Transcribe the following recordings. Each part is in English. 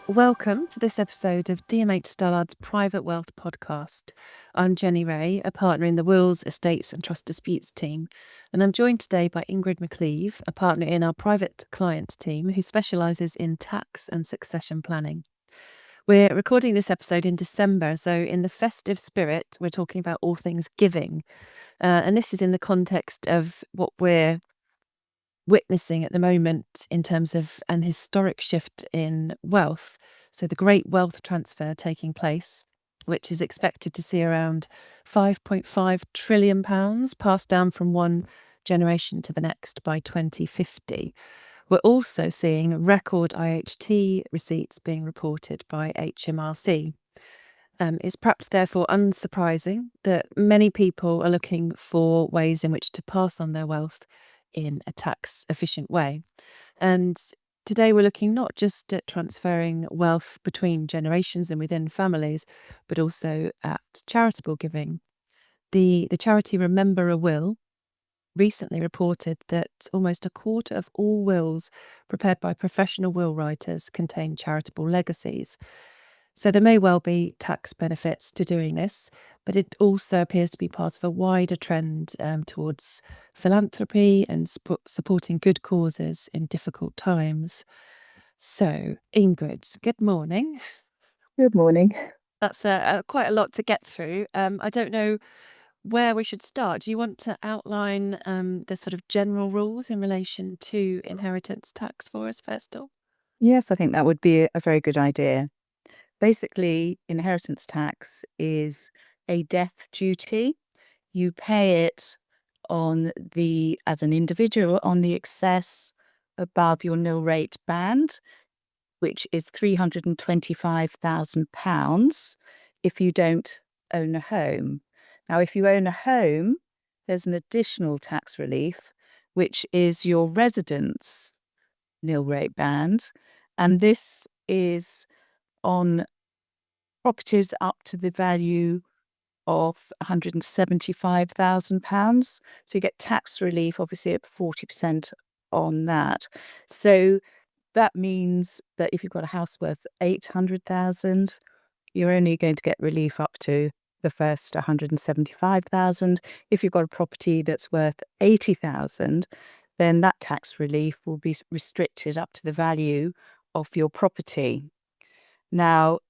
Welcome to this episode of DMH Stallard's Private Wealth Podcast. I'm Jenny Ray, a partner in the Wills, Estates and Trust Disputes team, and I'm joined today by Ingrid McLeave, a partner in our private client team who specialises in tax and succession planning. We're recording this episode in December, so in the festive spirit, we're talking about all things giving. And this is in the context of what we're witnessing at the moment in terms of an historic shift in wealth. So the great wealth transfer taking place, which is expected to see around £5.5 trillion passed down from one generation to the next by 2050. We're also seeing record IHT receipts being reported by HMRC. It's perhaps therefore unsurprising that many people are looking for ways in which to pass on their wealth in a tax efficient way. And today we're looking not just at transferring wealth between generations and within families, but also at charitable giving. The charity Remember a Will recently reported that almost a quarter of all wills prepared by professional will writers contain charitable legacies. So there may well be tax benefits to doing this, but it also appears to be part of a wider trend towards philanthropy and supporting good causes in difficult times. So, Ingrid, good morning. Good morning. That's quite a lot to get through. I don't know where we should start. Do you want to outline the sort of general rules in relation to inheritance tax for us first off? Yes, I think that would be a very good idea. Basically, inheritance tax is a death duty. You pay it as an individual, on the excess above your nil rate band, which is £325,000 if you don't own a home. Now, if you own a home, there's an additional tax relief, which is your residence nil rate band, and this is on properties up to the value of £175,000. So you get tax relief, obviously, at 40% on that. So that means that if you've got a house worth 800,000, you're only going to get relief up to the first 175,000. If you've got a property that's worth 80,000, then that tax relief will be restricted up to the value of your property. Now,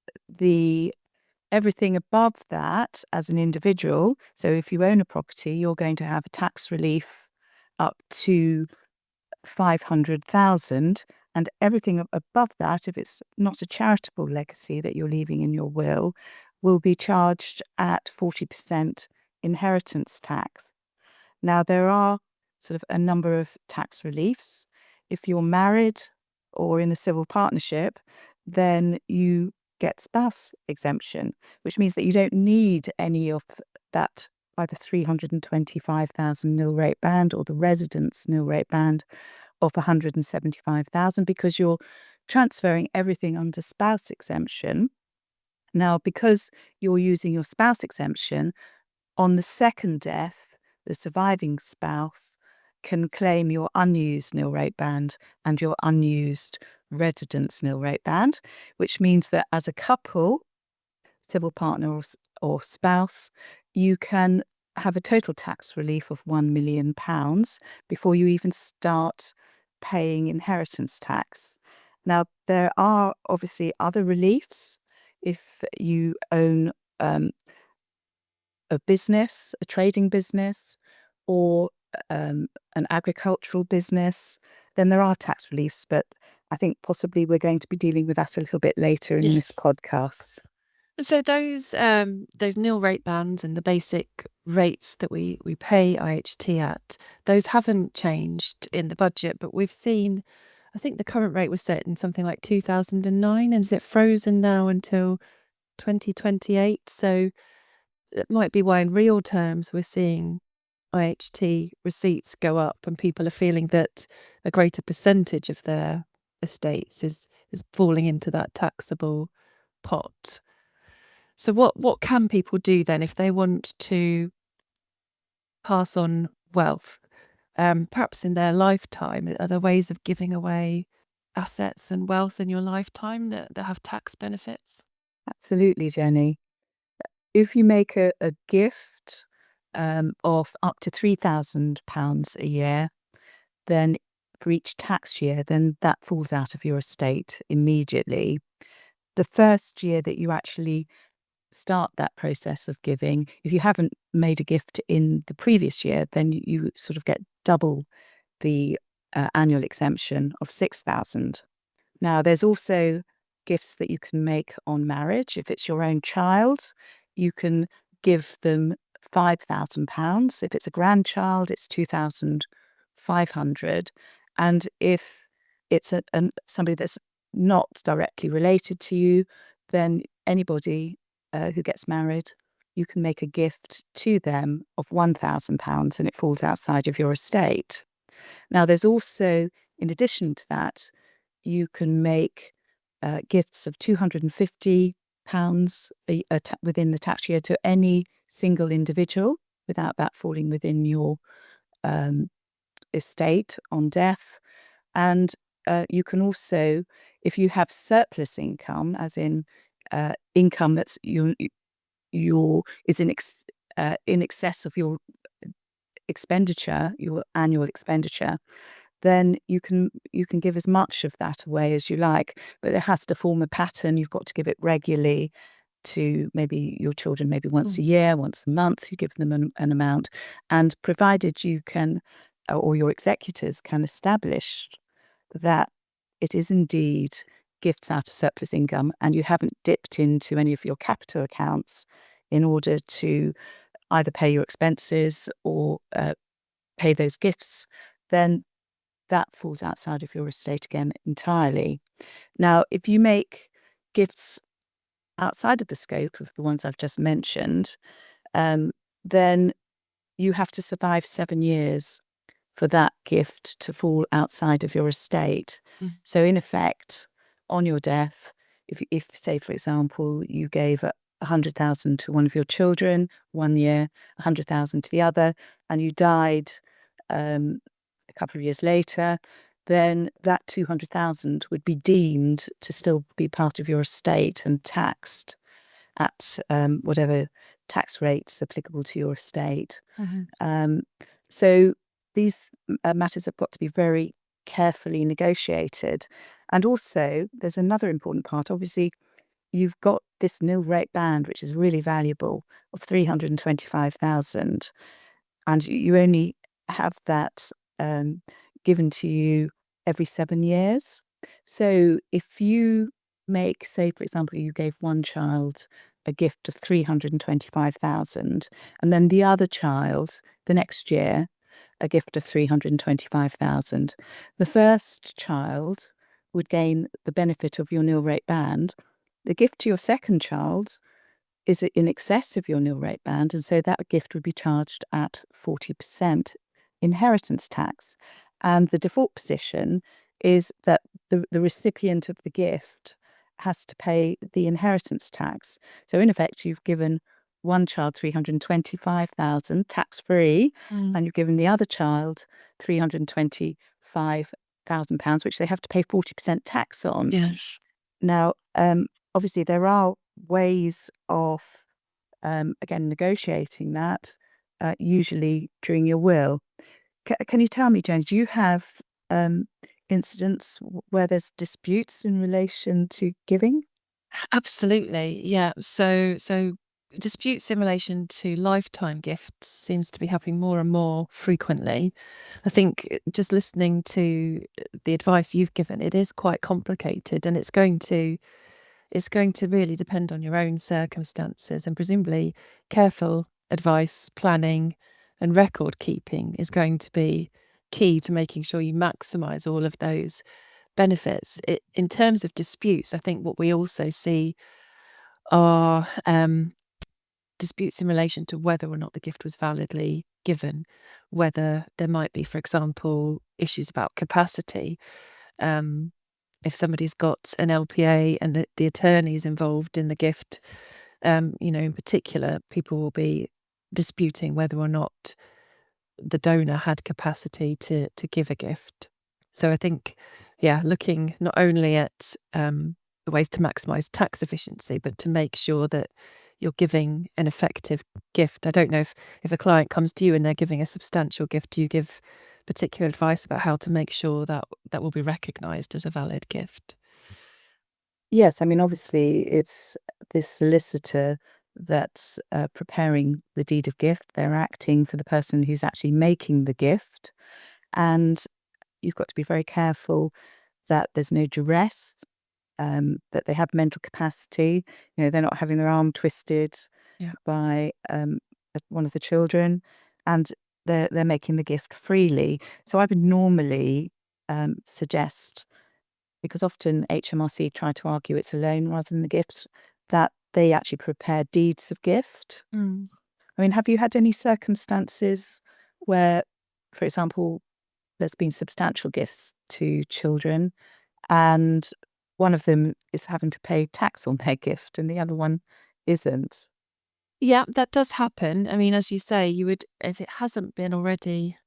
everything above that as an individual, so if you own a property, you're going to have a tax relief up to 500,000, and everything above that, if it's not a charitable legacy that you're leaving in your will be charged at 40% inheritance tax. Now, there are sort of a number of tax reliefs. If you're married or in a civil partnership, then you get spouse exemption, which means that you don't need any of that, either 325,000 nil rate band or the residence nil rate band of 175,000, because you're transferring everything under spouse exemption. Now, because you're using your spouse exemption, on the second death, the surviving spouse can claim your unused nil rate band and your unused residence nil rate band, which means that as a couple, civil partner or spouse, you can have a total tax relief of £1 million before you even start paying inheritance tax. Now, there are obviously other reliefs. If you own a business, a trading business, or an agricultural business, then there are tax reliefs, but I think possibly we're going to be dealing with that a little bit later in this podcast. So those nil rate bands and the basic rates that we pay IHT at, those haven't changed in the budget, but we've seen, I think the current rate was set in something like 2009, and is it frozen now until 2028? So it might be why in real terms we're seeing IHT receipts go up and people are feeling that a greater percentage of their estates is falling into that taxable pot. So what can people do then if they want to pass on wealth, perhaps in their lifetime? Are there ways of giving away assets and wealth in your lifetime that have tax benefits? Absolutely, Jenny. If you make a gift of up to £3,000 a year, then for each tax year, then that falls out of your estate immediately. The first year that you actually start that process of giving, if you haven't made a gift in the previous year, then you sort of get double the annual exemption of 6,000. Now, there's also gifts that you can make on marriage. If it's your own child, you can give them £5,000. If it's a grandchild, it's 2,500. And if it's somebody that's not directly related to you, then anybody who gets married, you can make a gift to them of £1,000 and it falls outside of your estate. Now, there's also, in addition to that, you can make gifts of £250 within the tax year to any single individual without that falling within your estate on death. And you can also, if you have surplus income, as in income that's is in excess of your expenditure, your annual expenditure, then you can give as much of that away as you like, but it has to form a pattern. You've got to give it regularly to maybe your children, maybe once a year, once a month, you give them an amount. And provided you can, or your executors can establish that it is indeed gifts out of surplus income and you haven't dipped into any of your capital accounts in order to either pay your expenses or pay those gifts, then that falls outside of your estate again entirely. Now, if you make gifts outside of the scope of the ones I've just mentioned, then you have to survive 7 years for that gift to fall outside of your estate. So in effect, on your death, if say, for example, you gave 100,000 to one of your children 1 year, 100,000 to the other, and you died a couple of years later, then that 200,000 would be deemed to still be part of your estate and taxed at whatever tax rates applicable to your estate. So these matters have got to be very carefully negotiated. And also, there's another important part. Obviously, you've got this nil rate band, which is really valuable, of 325,000, and you only have that given to you every 7 years. So if you make, say, for example, you gave one child a gift of 325,000, and then the other child the next year a gift of 325,000, the first child would gain the benefit of your nil rate band. The gift to your second child is in excess of your nil rate band, and so that gift would be charged at 40% inheritance tax. And the default position is that the recipient of the gift has to pay the inheritance tax. So in effect, you've given one child 325,000 tax free, and you've given the other child 325,000 pounds, which they have to pay 40% tax on. Yes. Now, obviously, there are ways of, again, negotiating that, usually during your will. Can you tell me, Jane, do you have incidents where there's disputes in relation to giving? Absolutely, yeah. So disputes in relation to lifetime gifts seems to be happening more and more frequently. I think just listening to the advice you've given, it is quite complicated, and it's going to really depend on your own circumstances, and presumably careful advice, planning, and record keeping is going to be key to making sure you maximise all of those benefits. In terms of disputes, I think what we also see are disputes in relation to whether or not the gift was validly given, whether there might be, for example, issues about capacity. If somebody's got an LPA and the attorneys involved in the gift, in particular, people will be disputing whether or not the donor had capacity to give a gift. So I think, looking not only at the ways to maximise tax efficiency, but to make sure that you're giving an effective gift. I don't know if a client comes to you and they're giving a substantial gift, do you give particular advice about how to make sure that that will be recognised as a valid gift? Yes, I mean, obviously, it's this solicitor that's preparing the deed of gift. They're acting for the person who's actually making the gift. And you've got to be very careful that there's no duress, that they have mental capacity. They're not having their arm twisted Yeah. by one of the children, and they're making the gift freely. So I would normally suggest, because often HMRC try to argue it's a loan rather than the gift, that they actually prepare deeds of gift. Mm. I mean, have you had any circumstances where, for example, there's been substantial gifts to children and one of them is having to pay tax on their gift and the other one isn't? Yeah, that does happen. I mean, as you say, you would, if it hasn't been already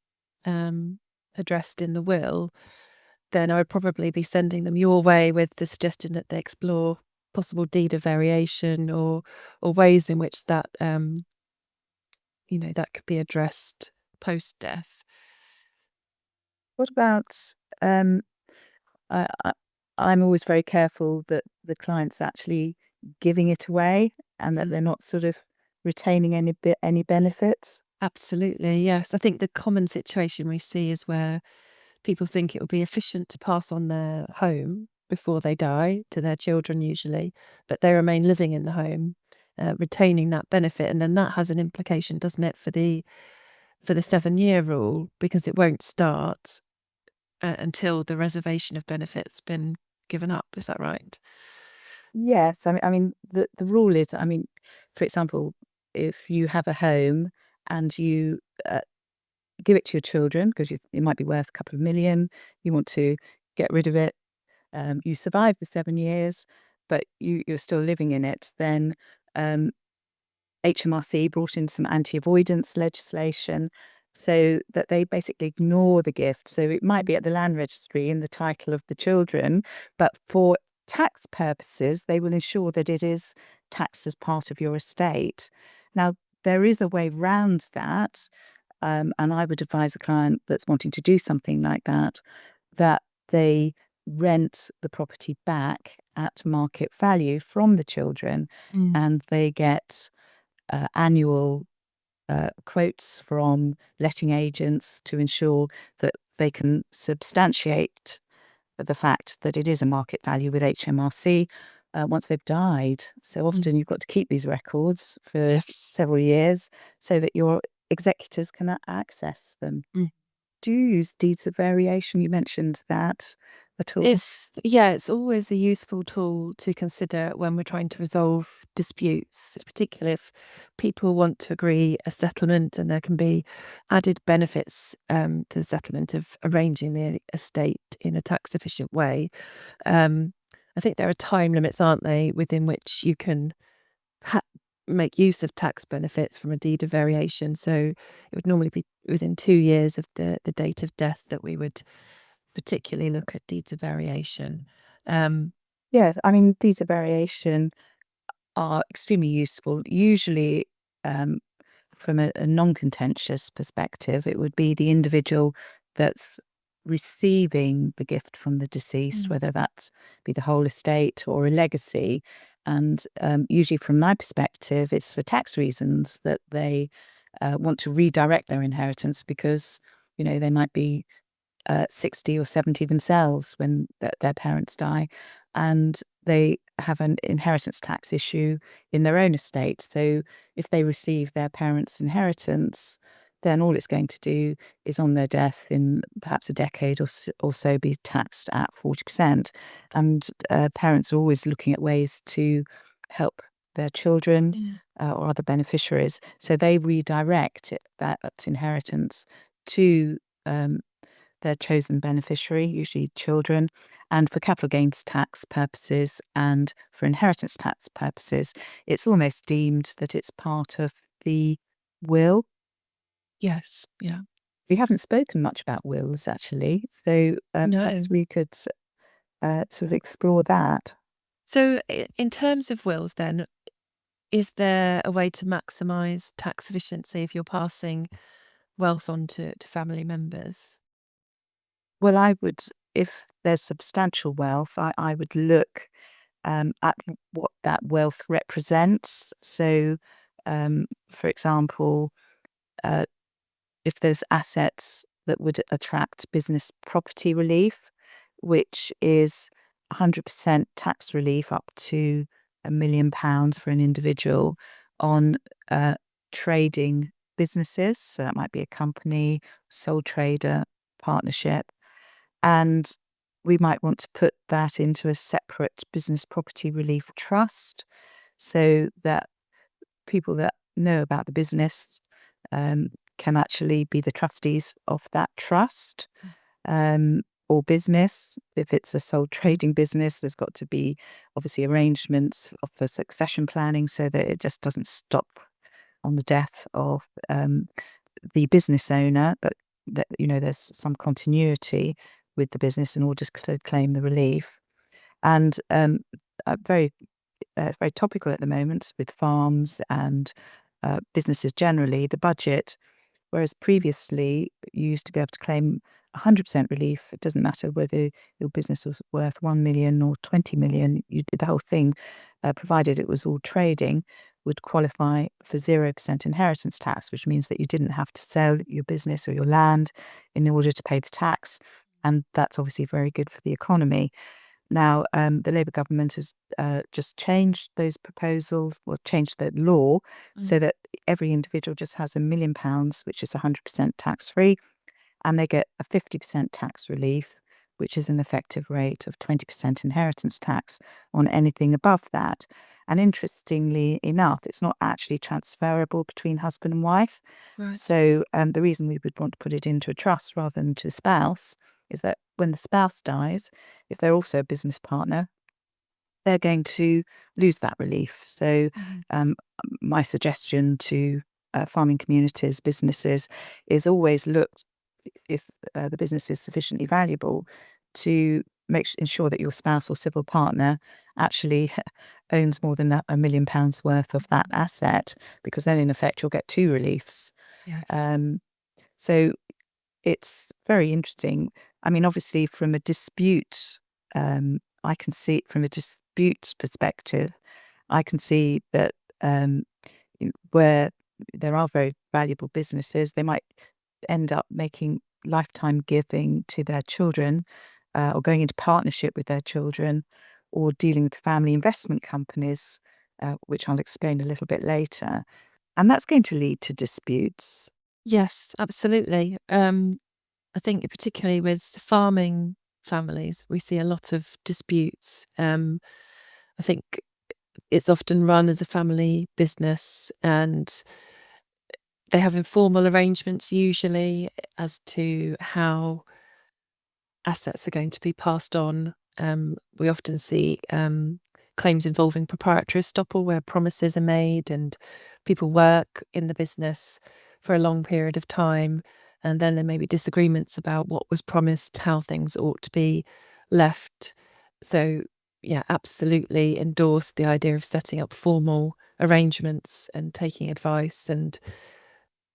addressed in the will, then I would probably be sending them your way with the suggestion that they explore possible deed of variation or ways in which that that could be addressed post death. What about, um, I, I, I'm always very careful that the client's actually giving it away and that they're not sort of retaining any benefits. Absolutely, yes. I think the common situation we see is where people think it will be efficient to pass on their home before they die to their children, usually, but they remain living in the home, retaining that benefit, and then that has an implication, doesn't it, for the 7-year rule, because it won't start until the reservation of benefits been given up. Is that right? Yes, I mean the rule is, I mean, for example, if you have a home and you give it to your children because it might be worth a couple of million, you want to get rid of it, you survive the 7 years, but you're still living in it, then um, HMRC brought in some anti-avoidance legislation so that they basically ignore the gift. So it might be at the land registry in the title of the children, but for tax purposes, they will ensure that it is taxed as part of your estate. Now, there is a way round that, and I would advise a client that's wanting to do something like that, that they rent the property back at market value from the children Mm. and they get annual quotes from letting agents to ensure that they can substantiate the fact that it is a market value with HMRC once they've died. So Mm. often you've got to keep these records for Yes. several years so that your executors can access them. Mm. Do you use deeds of variation? You mentioned that at all. It's always a useful tool to consider when we're trying to resolve disputes, particularly if people want to agree a settlement and there can be added benefits to the settlement of arranging the estate in a tax efficient way. Um, I think there are time limits, aren't they, within which you can ha- make use of tax benefits from a deed of variation. So it would normally be within 2 years of the date of death that we would particularly look at deeds of variation. Um, Yes, I mean, deeds of variation are extremely useful. Usually, um, from a non-contentious perspective, it would be the individual that's receiving the gift from the deceased, Mm. whether that be the whole estate or a legacy. And usually, from my perspective, it's for tax reasons that they want to redirect their inheritance because, they might be 60 or 70 themselves when their parents die, and they have an inheritance tax issue in their own estate. So if they receive their parents' inheritance, then all it's going to do is on their death in perhaps a decade or so be taxed at 40%. And parents are always looking at ways to help their children Yeah. or other beneficiaries. So they redirect that inheritance to um, their chosen beneficiary, usually children, and for capital gains tax purposes and for inheritance tax purposes, it's almost deemed that it's part of the will. Yes. Yeah. We haven't spoken much about wills, actually, so No. perhaps we could sort of explore that. So, in terms of wills, then, is there a way to maximise tax efficiency if you're passing wealth on to family members? Well, I would, if there's substantial wealth, I would look at what that wealth represents. So, for example, uh, if there's assets that would attract business property relief, which is 100% tax relief up to £1 million for an individual on uh, trading businesses. So that might be a company, sole trader, partnership. And we might want to put that into a separate business property relief trust so that people that know about the business um, can actually be the trustees of that trust or business. If it's a sole trading business, there's got to be obviously arrangements for succession planning so that it just doesn't stop on the death of the business owner, but that there's some continuity with the business in order to claim the relief. And very very topical at the moment with farms and businesses generally, the budget, whereas previously you used to be able to claim 100% relief. It doesn't matter whether your business was worth 1 million or 20 million, you did the whole thing, provided it was all trading, would qualify for 0% inheritance tax, which means that you didn't have to sell your business or your land in order to pay the tax. And that's obviously very good for the economy. Now, the Labour government has just changed those proposals, or changed the law, Mm. so that every individual just has £1 million, which is 100% tax free, and they get a 50% tax relief, which is an effective rate of 20% inheritance tax on anything above that. And interestingly enough, it's not actually transferable between husband and wife. Right. So the reason we would want to put it into a trust rather than to a spouse is that when the spouse dies, if they're also a business partner, they're going to lose that relief. So Mhm. um, my suggestion to farming communities, businesses, is always look, if the business is sufficiently valuable, to ensure that your spouse or civil partner actually owns more than £1 million worth of that asset, because then in effect you'll get two reliefs. Yes. Um, so it's very interesting. I mean, obviously, from a dispute, I can see it from a dispute perspective. I can see that where there are very valuable businesses, they might end up making lifetime giving to their children, or going into partnership with their children, or dealing with family investment companies, which I'll explain a little bit later. And that's going to lead to disputes. Yes, absolutely. I think particularly with farming families, we see a lot of disputes. I think it's often run as a family business, and they have informal arrangements usually as to how assets are going to be passed on. We often see claims involving proprietary estoppel where promises are made and people work in the business for a long period of time. And then there may be disagreements about what was promised, how things ought to be left. So, yeah, absolutely endorse the idea of setting up formal arrangements and taking advice and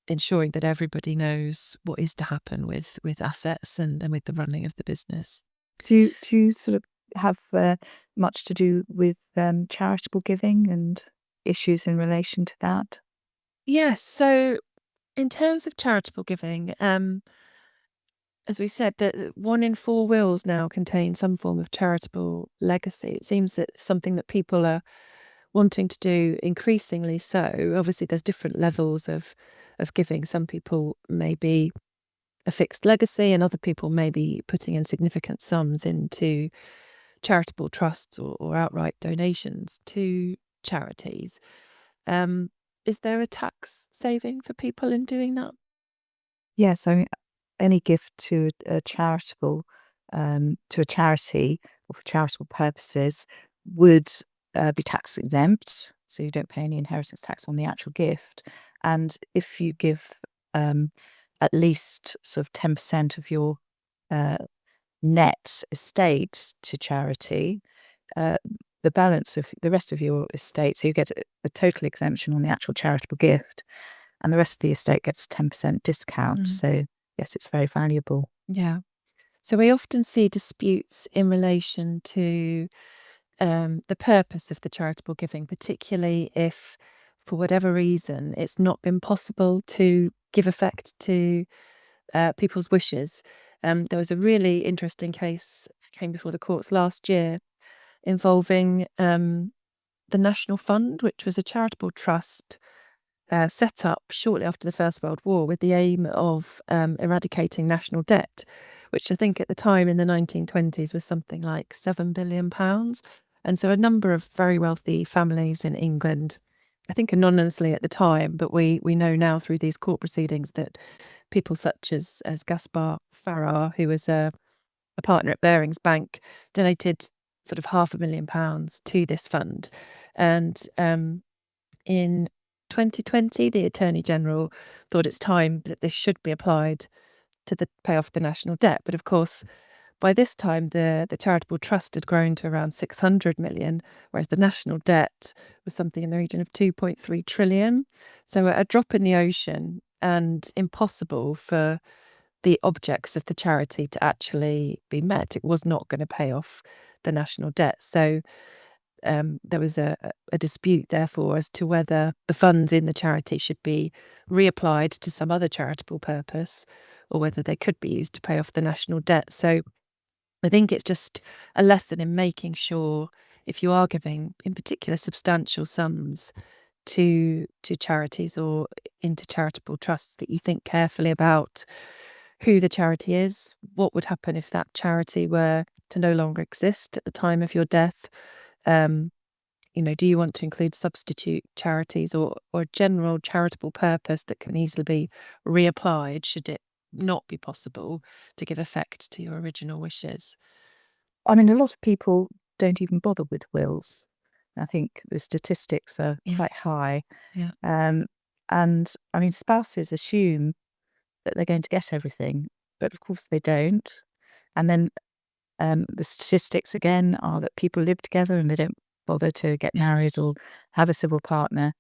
ensuring that everybody knows what is to happen with assets and with the running of the business. Do you sort of have much to do with charitable giving and issues in relation to that? Yes, so in terms of charitable giving, as we said, that 1 in 4 wills now contain some form of charitable legacy. It seems that something that people are wanting to do increasingly so. Obviously, there's different levels of giving. Some people may be a fixed legacy, and other people may be putting in significant sums into charitable trusts or outright donations to charities. Um, is there a tax saving for people in doing that? Yes, I mean, any gift to a charitable, to a charity or for charitable purposes would be tax exempt, so you don't pay any inheritance tax on the actual gift. And if you give um, at least sort of 10% of your net estate to charity, the balance of the rest of your estate, so you get a total exemption on the actual charitable gift, and the rest of the estate gets 10% discount. So yes, it's very valuable. Yeah. So we often see disputes in relation to the purpose of the charitable giving, particularly if, for whatever reason, it's not been possible to give effect to people's wishes. There was a really interesting case came before the courts last year involving the National Fund, which was a charitable trust set up shortly after the First World War with the aim of eradicating national debt, which I think at the time in the 1920s was something like £7 billion. And so a number of very wealthy families in England, I think anonymously at the time, but we know now through these court proceedings that people such as Gaspar Farrar, who was a partner at Barings Bank, donated sort of £500,000 to this fund. And in 2020, the Attorney General thought it's time that this should be applied to pay off the national debt. But of course, by this time, the charitable trust had grown to around 600 million, whereas the national debt was something in the region of 2.3 trillion. So a drop in the ocean, and impossible for the objects of the charity to actually be met. It was not going to pay off the national debt. So there was a dispute, therefore, as to whether the funds in the charity should be reapplied to some other charitable purpose or whether they could be used to pay off the national debt. So I think it's just a lesson in making sure, if you are giving, in particular, substantial sums to charities or into charitable trusts, that you think carefully about who the charity is, what would happen if that charity were to no longer exist at the time of your death. Do you want to include substitute charities or general charitable purpose that can easily be reapplied should it not be possible to give effect to your original wishes? I mean, a lot of people don't even bother with wills. I think the statistics are Yeah. quite high. Yeah. And I mean, spouses assume that they're going to get everything, but of course they don't. And then the statistics again are that people live together and they don't bother to get married or have a civil partner.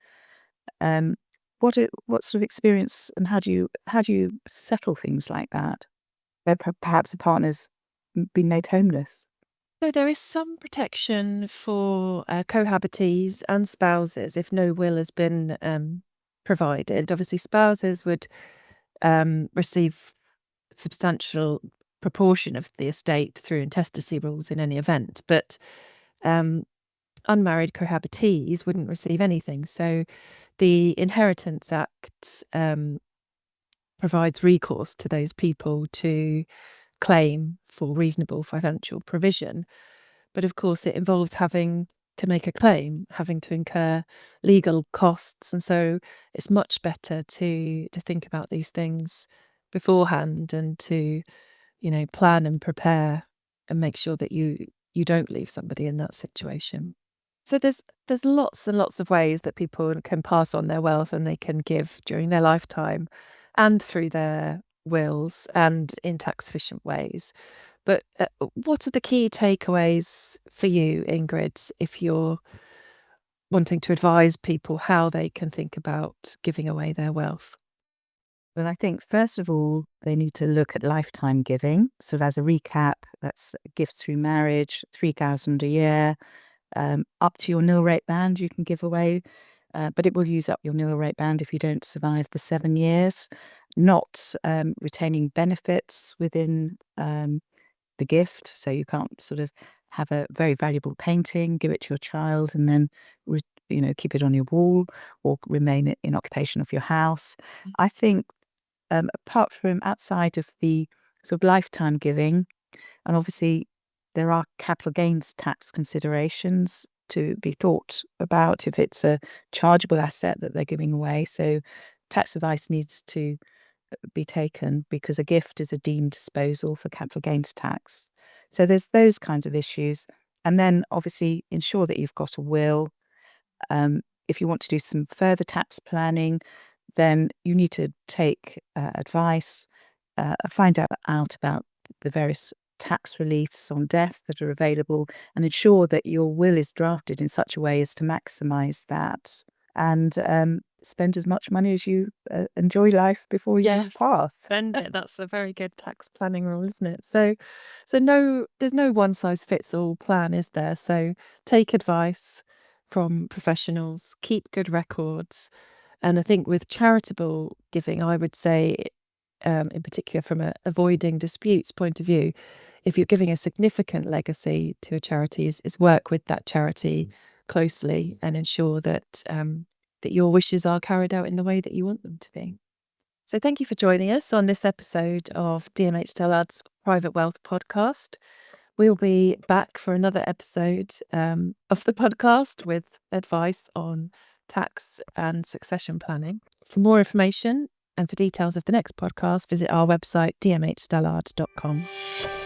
What sort of experience and how do you settle things like that? Where perhaps a partner's been made homeless. So there is some protection for cohabitees and spouses if no will has been provided. Obviously, spouses would receive a substantial proportion of the estate through intestacy rules in any event, but unmarried cohabitees wouldn't receive anything. So the Inheritance Act provides recourse to those people to claim for reasonable financial provision. But of course, it involves having to make a claim, having to incur legal costs. And so it's much better to think about these things beforehand and to, plan and prepare and make sure that you don't leave somebody in that situation. So there's lots and lots of ways that people can pass on their wealth and they can give during their lifetime and through their wills and in tax efficient ways. But what are the key takeaways for you, Ingrid, if you're wanting to advise people how they can think about giving away their wealth? Well, I think first of all, they need to look at lifetime giving. So as a recap, that's gifts through marriage, 3,000 a year, up to your nil rate band you can give away, but it will use up your nil rate band if you don't survive the 7 years. Not retaining benefits within the gift, so you can't sort of have a very valuable painting, give it to your child, and then keep it on your wall or remain in occupation of your house. I think apart from outside of the sort of lifetime giving, and obviously there are capital gains tax considerations to be thought about if it's a chargeable asset that they're giving away. So tax advice needs to be taken because a gift is a deemed disposal for capital gains tax. So there's those kinds of issues. And then obviously ensure that you've got a will. If you want to do some further tax planning, then you need to take advice, find out about the various tax reliefs on death that are available, and ensure that your will is drafted in such a way as to maximise that, and spend as much money as you enjoy life before you pass. Spend it. That's a very good tax planning rule, isn't it? So no, there's no one size fits all plan, is there? So take advice from professionals, keep good records, and I think with charitable giving, I would say, in particular from a avoiding disputes point of view, if you're giving a significant legacy to a charity, is work with that charity closely and ensure that that your wishes are carried out in the way that you want them to be. So thank you for joining us on this episode of DMH Dillard's Private Wealth podcast. We'll be back for another episode of the podcast with advice on tax and succession planning. For more information and for details of the next podcast, visit our website dmhdillard.com.